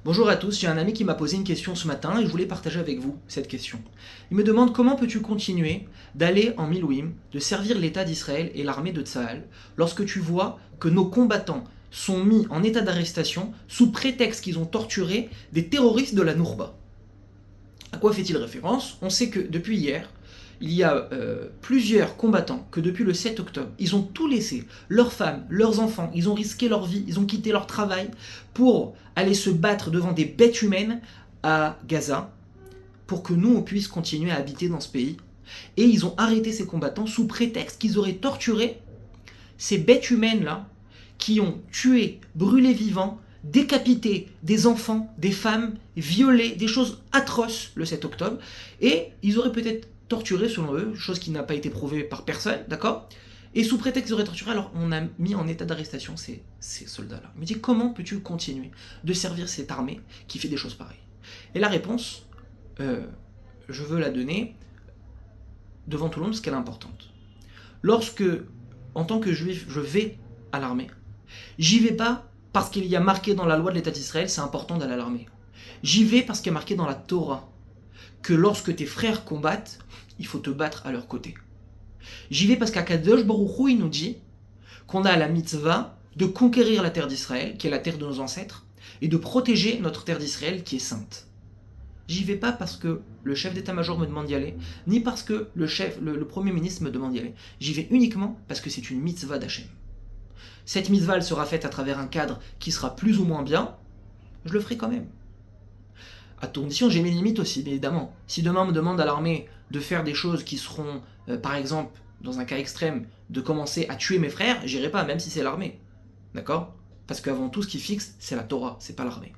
Bonjour à tous, j'ai un ami qui m'a posé une question ce matin et je voulais partager avec vous cette question. Il me demande comment peux-tu continuer d'aller en Milouim, de servir l'État d'Israël et l'armée de Tsahal lorsque tu vois que nos combattants sont mis en état d'arrestation sous prétexte qu'ils ont torturé des terroristes de la Nourba. À quoi fait-il référence? On sait que depuis hier, il y a plusieurs combattants que depuis le 7 octobre, ils ont tout laissé, leurs femmes, leurs enfants, ils ont risqué leur vie, ils ont quitté leur travail pour aller se battre devant des bêtes humaines à Gaza, pour que nous, on puisse continuer à habiter dans ce pays. Et ils ont arrêté ces combattants sous prétexte qu'ils auraient torturé ces bêtes humaines-là, qui ont tué, brûlé vivants, décapité des enfants, des femmes, violé, des choses atroces le 7 octobre, et ils auraient peut-être torturé, selon eux, chose qui n'a pas été prouvée par personne, d'accord? Et sous prétexte qu'ils auraient torturé, alors on a mis en état d'arrestation ces soldats-là. Il me dit, comment peux-tu continuer de servir cette armée qui fait des choses pareilles? Et la réponse, je veux la donner devant tout le monde parce qu'elle est importante. Lorsque, en tant que juif, je vais à l'armée, j'y vais pas parce qu'il y a marqué dans la loi de l'État d'Israël, c'est important d'aller à l'armée. J'y vais parce qu'il y a marqué dans la Torah que lorsque tes frères combattent, il faut te battre à leur côté. J'y vais parce qu'Akadosh Baruch Hu, il nous dit qu'on a la mitzvah de conquérir la terre d'Israël, qui est la terre de nos ancêtres, et de protéger notre terre d'Israël, qui est sainte. J'y vais pas parce que le chef d'état-major me demande d'y aller, ni parce que le premier ministre me demande d'y aller. J'y vais uniquement parce que c'est une mitzvah d'Hachem. Cette mitzvah, elle sera faite à travers un cadre qui sera plus ou moins bien, je le ferai quand même. À condition, j'ai mes limites aussi, bien évidemment. Si demain on me demande à l'armée de faire des choses qui seront, par exemple, dans un cas extrême, de commencer à tuer mes frères, j'irai pas, même si c'est l'armée. D'accord? Parce qu'avant tout, ce qui fixe, c'est la Torah, c'est pas l'armée.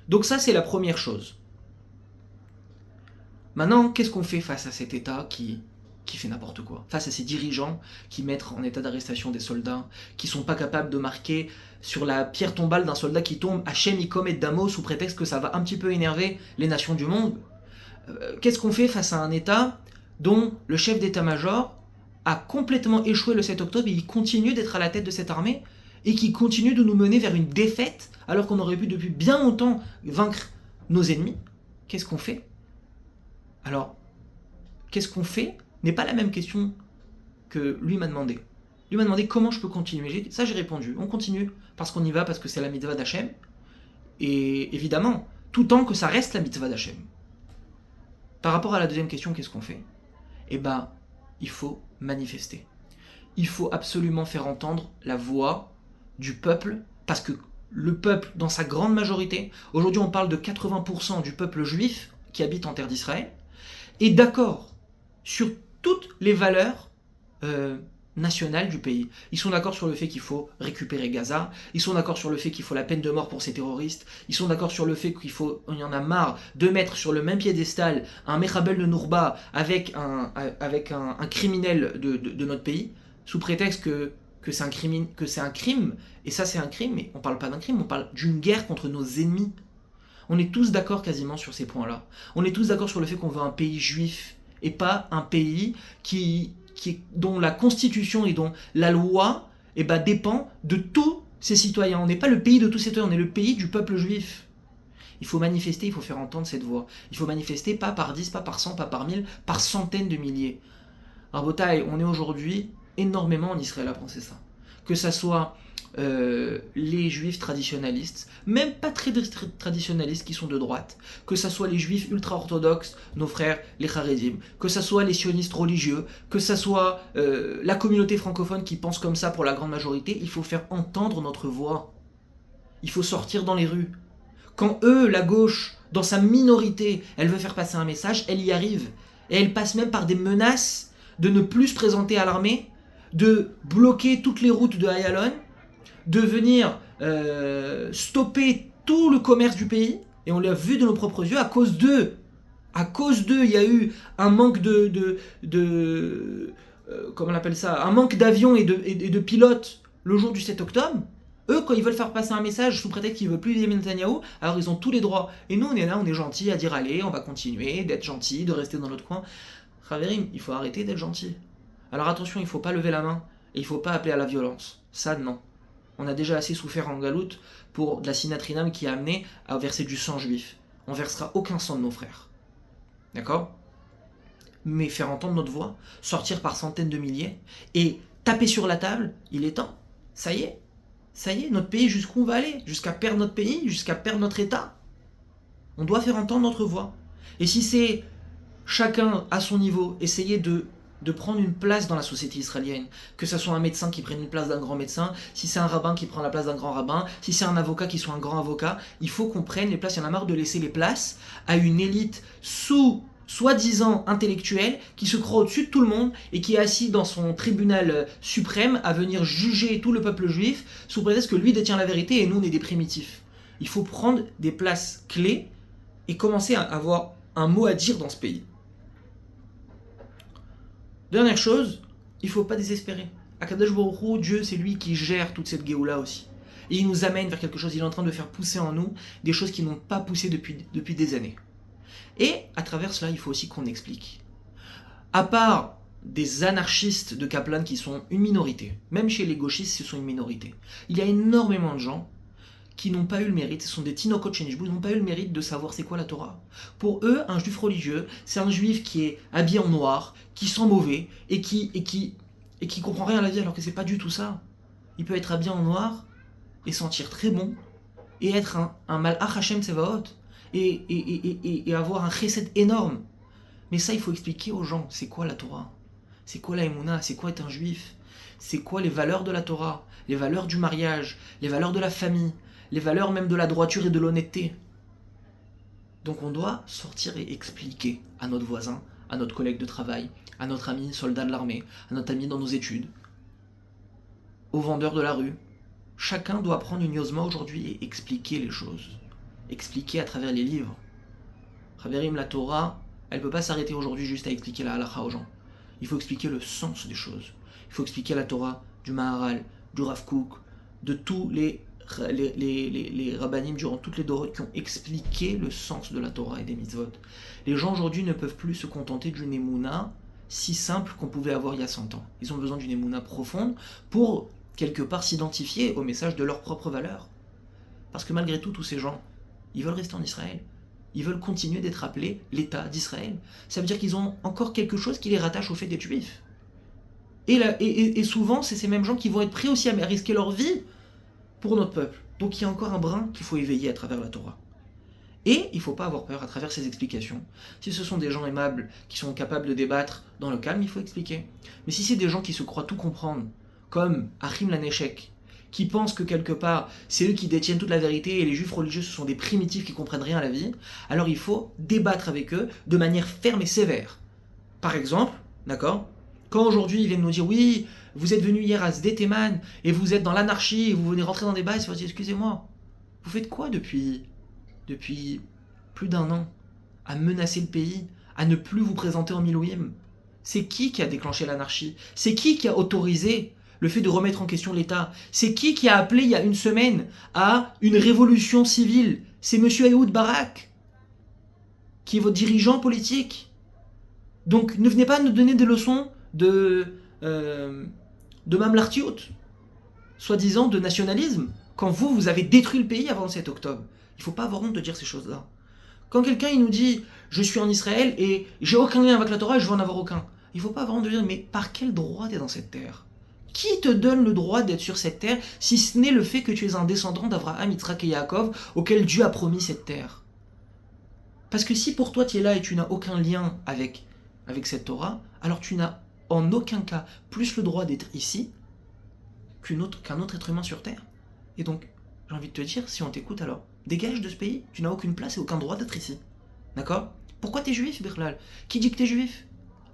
Donc ça, c'est la première chose. Maintenant, qu'est-ce qu'on fait face à cet État qui fait n'importe quoi? Face à ces dirigeants qui mettent en état d'arrestation des soldats, qui sont pas capables de marquer sur la pierre tombale d'un soldat qui tombe Hachem Ikom et Damo sous prétexte que ça va un petit peu énerver les nations du monde. Qu'est-ce qu'on fait face à un État dont le chef d'état-major a complètement échoué le 7 octobre et il continue d'être à la tête de cette armée et qui continue de nous mener vers une défaite alors qu'on aurait pu depuis bien longtemps vaincre nos ennemis? Qu'est-ce qu'on fait? Alors, qu'est-ce qu'on fait n'est pas la même question que lui m'a demandé. Lui m'a demandé comment je peux continuer. Ça, j'ai répondu. On continue parce qu'on y va, parce que c'est la mitzvah d'Hachem. Et évidemment, tout tant que ça reste la mitzvah d'Hachem. Par rapport à la deuxième question, qu'est-ce qu'on fait? Eh ben, il faut manifester. Il faut absolument faire entendre la voix du peuple, parce que le peuple, dans sa grande majorité, aujourd'hui on parle de 80% du peuple juif qui habite en terre d'Israël, est d'accord sur toutes les valeurs nationales du pays. Ils sont d'accord sur le fait qu'il faut récupérer Gaza, ils sont d'accord sur le fait qu'il faut la peine de mort pour ces terroristes, ils sont d'accord sur le fait qu'il faut, il y en a marre de mettre sur le même piédestal un Mechabel de Nourba avec un criminel de notre pays, sous prétexte que c'est un crime, et ça c'est un crime, mais on parle pas d'un crime, on parle d'une guerre contre nos ennemis. On est tous d'accord quasiment sur ces points-là. On est tous d'accord sur le fait qu'on veut un pays juif et pas un pays dont la constitution et dont la loi dépend de tous ses citoyens. On n'est pas le pays de tous ses citoyens, on est le pays du peuple juif. Il faut manifester, il faut faire entendre cette voix. Il faut manifester pas par 10, pas par 100, pas par 1000, par centaines de milliers. Rabotaï, on est aujourd'hui énormément en Israël à penser ça. Que ça soit les juifs traditionnalistes, même pas très traditionnalistes qui sont de droite, que ça soit les juifs ultra-orthodoxes, nos frères les Haredim, que ça soit les sionistes religieux, que ça soit la communauté francophone qui pense comme ça pour la grande majorité, il faut faire entendre notre voix. Il faut sortir dans les rues. Quand eux, la gauche, dans sa minorité, elle veut faire passer un message, elle y arrive. Et elle passe même par des menaces de ne plus se présenter à l'armée, de bloquer toutes les routes de Ayalon, de venir stopper tout le commerce du pays, et on l'a vu de nos propres yeux, à cause d'eux. À cause d'eux, il y a eu un manque comment on appelle ça, un manque d'avions et de pilotes le jour du 7 octobre. Eux, quand ils veulent faire passer un message sous prétexte qu'ils ne veulent plus Benyamin Netanyahou, alors ils ont tous les droits. Et nous, on est là, on est gentils à dire allez, on va continuer d'être gentils, de rester dans notre coin. Khaverim, il faut arrêter d'être gentil. Alors attention, il ne faut pas lever la main et il ne faut pas appeler à la violence. Ça, non. On a déjà assez souffert en galoute pour de la sinatrinam qui a amené à verser du sang juif. On versera aucun sang de nos frères. D'accord? Mais faire entendre notre voix, sortir par centaines de milliers et taper sur la table, il est temps. Ça y est, notre pays, jusqu'où on va aller? Jusqu'à perdre notre pays, jusqu'à perdre notre État. On doit faire entendre notre voix. Et si c'est chacun à son niveau, essayer de prendre une place dans la société israélienne, que ce soit un médecin qui prenne une place d'un grand médecin, si c'est un rabbin qui prend la place d'un grand rabbin, si c'est un avocat qui soit un grand avocat, il faut qu'on prenne les places. Il y en a marre de laisser les places à une élite soi-disant intellectuelle qui se croit au-dessus de tout le monde et qui est assis dans son tribunal suprême à venir juger tout le peuple juif sous prétexte que lui détient la vérité et nous on est des primitifs. Il faut prendre des places clés et commencer à avoir un mot à dire dans ce pays. Dernière chose, il ne faut pas désespérer. Akadosh Baruch Hu, Dieu, c'est lui qui gère toute cette Géoula aussi. Et il nous amène vers quelque chose, il est en train de faire pousser en nous des choses qui n'ont pas poussé depuis des années. Et à travers cela, il faut aussi qu'on explique. À part des anarchistes de Kaplan qui sont une minorité, même chez les gauchistes, ce sont une minorité, il y a énormément de gens qui n'ont pas eu le mérite, ce sont des Tinokot Shenishbu, ils n'ont pas eu le mérite de savoir c'est quoi la Torah. Pour eux, un juif religieux, c'est un juif qui est habillé en noir, qui sent mauvais, et qui comprend rien à la vie, alors que c'est pas du tout ça. Il peut être habillé en noir, et sentir très bon, et être un Malach Hashem Tsevaot, et avoir un chesed énorme. Mais ça, il faut expliquer aux gens, c'est quoi la Torah? C'est quoi la Emouna? C'est quoi être un juif? C'est quoi les valeurs de la Torah? Les valeurs du mariage, les valeurs de la famille, les valeurs même de la droiture et de l'honnêteté. Donc on doit sortir et expliquer à notre voisin, à notre collègue de travail, à notre ami soldat de l'armée, à notre ami dans nos études, aux vendeurs de la rue. Chacun doit prendre une yozma aujourd'hui et expliquer les choses. Expliquer à travers les livres. Chaverim, la Torah, elle ne peut pas s'arrêter aujourd'hui juste à expliquer la halakha aux gens. Il faut expliquer le sens des choses. Il faut expliquer la Torah du Maharal, du Rav Kook, de tous les rabbanim durant toutes les dorotes qui ont expliqué le sens de la Torah et des mitzvot. Les gens aujourd'hui ne peuvent plus se contenter d'une émouna si simple qu'on pouvait avoir il y a 100 ans. Ils ont besoin d'une émouna profonde pour quelque part s'identifier au message de leurs propres valeurs. Parce que malgré tout, tous ces gens, ils veulent rester en Israël. Ils veulent continuer d'être appelés l'État d'Israël. Ça veut dire qu'ils ont encore quelque chose qui les rattache au fait d'être juifs. Et souvent, c'est ces mêmes gens qui vont être prêts aussi à risquer leur vie pour notre peuple. Donc il y a encore un brin qu'il faut éveiller à travers la Torah. Et il ne faut pas avoir peur à travers ces explications. Si ce sont des gens aimables qui sont capables de débattre dans le calme, il faut expliquer. Mais si c'est des gens qui se croient tout comprendre, comme Achim Laneshek, qui pensent que quelque part c'est eux qui détiennent toute la vérité et les juifs religieux ce sont des primitifs qui comprennent rien à la vie, alors il faut débattre avec eux de manière ferme et sévère. Par exemple, d'accord, quand aujourd'hui ils viennent nous dire oui, vous êtes venu hier à Sdeteman et vous êtes dans l'anarchie et vous venez rentrer dans des bars, il faut dire excusez-moi, vous faites quoi depuis plus d'un an à menacer le pays, à ne plus vous présenter en Milouim? C'est qui a déclenché l'anarchie? C'est qui a autorisé le fait de remettre en question l'État? C'est qui a appelé il y a une semaine à une révolution civile? C'est monsieur Ehud Barak, qui est votre dirigeant politique. Donc ne venez pas nous donner des leçons de mamlartiout, soi-disant de nationalisme, quand vous avez détruit le pays avant le 7 octobre. Il ne faut pas avoir honte de dire ces choses-là. Quand quelqu'un il nous dit « je suis en Israël et j'ai aucun lien avec la Torah et je veux en avoir aucun », il ne faut pas avoir honte de dire « mais par quel droit tu es dans cette terre ?» Qui te donne le droit d'être sur cette terre, si ce n'est le fait que tu es un descendant d'Abraham, Yitzhak et Yaakov, auquel Dieu a promis cette terre? Parce que si pour toi tu es là et tu n'as aucun lien avec cette Torah, alors tu n'as en aucun cas plus le droit d'être ici qu'un autre être humain sur terre. Et donc, j'ai envie de te dire, si on t'écoute alors, dégage de ce pays, tu n'as aucune place et aucun droit d'être ici. D'accord? Pourquoi t'es juif, Birlal? Qui dit que t'es juif?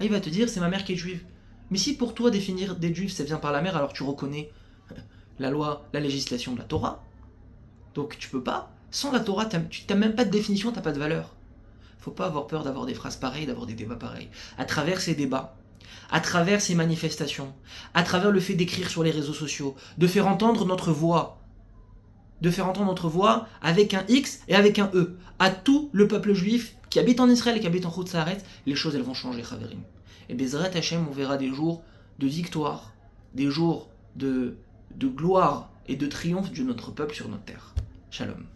Ah, il va te dire, c'est ma mère qui est juive. Mais si pour toi définir des juifs, ça vient par la mère, alors tu reconnais la loi, la législation de la Torah. Donc tu peux pas. Sans la Torah, tu n'as même pas de définition, tu n'as pas de valeur. Faut pas avoir peur d'avoir des phrases pareilles, d'avoir des débats pareils. À travers ces débats, à travers ces manifestations, à travers le fait d'écrire sur les réseaux sociaux, de faire entendre notre voix, avec un X et avec un E, à tout le peuple juif qui habite en Israël et qui habite en Chutz La'aretz, les choses elles vont changer, Chaverim. Et Bezrat Hashem, on verra des jours de victoire, des jours de gloire et de triomphe de notre peuple sur notre terre. Shalom.